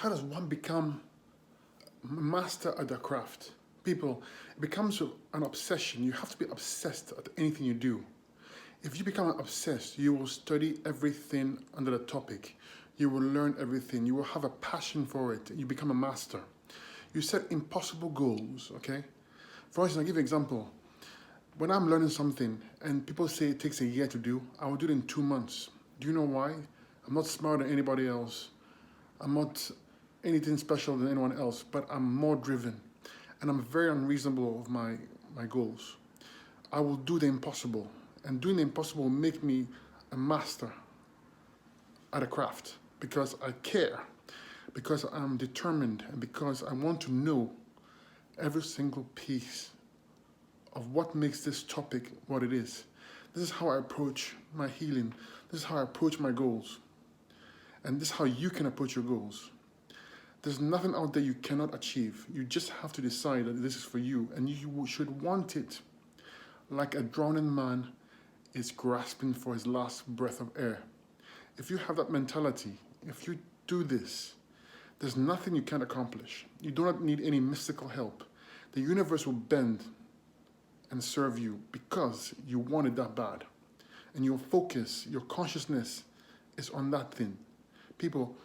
How does one become a master at their craft? People, it becomes an obsession. You have to be obsessed at anything you do. If you become obsessed, you will study everything under the topic. You will learn everything. You will have a passion for it. You become a master. You set impossible goals, okay? For instance, I'll give you an example. When I'm learning something and people say it takes a year to do, I will do it in 2 months. Do you know why? I'm not smarter than anybody else. I'm not anything special than anyone else, but I'm more driven. And I'm very unreasonable with my goals. I will do the impossible. And doing the impossible will make me a master at a craft because I care, because I'm determined, and because I want to know every single piece of what makes this topic what it is. This is how I approach my healing. This is how I approach my goals. And this is how you can approach your goals. There's nothing out there you cannot achieve. You just have to decide that this is for you, and you should want it. Like a drowning man is grasping for his last breath of air. If you have that mentality, if you do this, there's nothing you can't accomplish. You do not need any mystical help. The universe will bend and serve you because you want it that bad. And your focus, your consciousness is on that thing. People,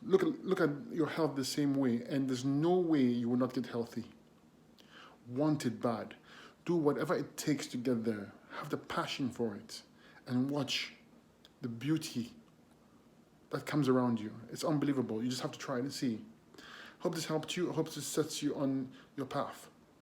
look at your health the same way, and there's no way you will not get healthy. Want it bad. Do whatever it takes to get there. Have the passion for it, and watch the beauty that comes around you. It's unbelievable. You just have to try it and see. Hope this helped you. I hope this sets you on your path.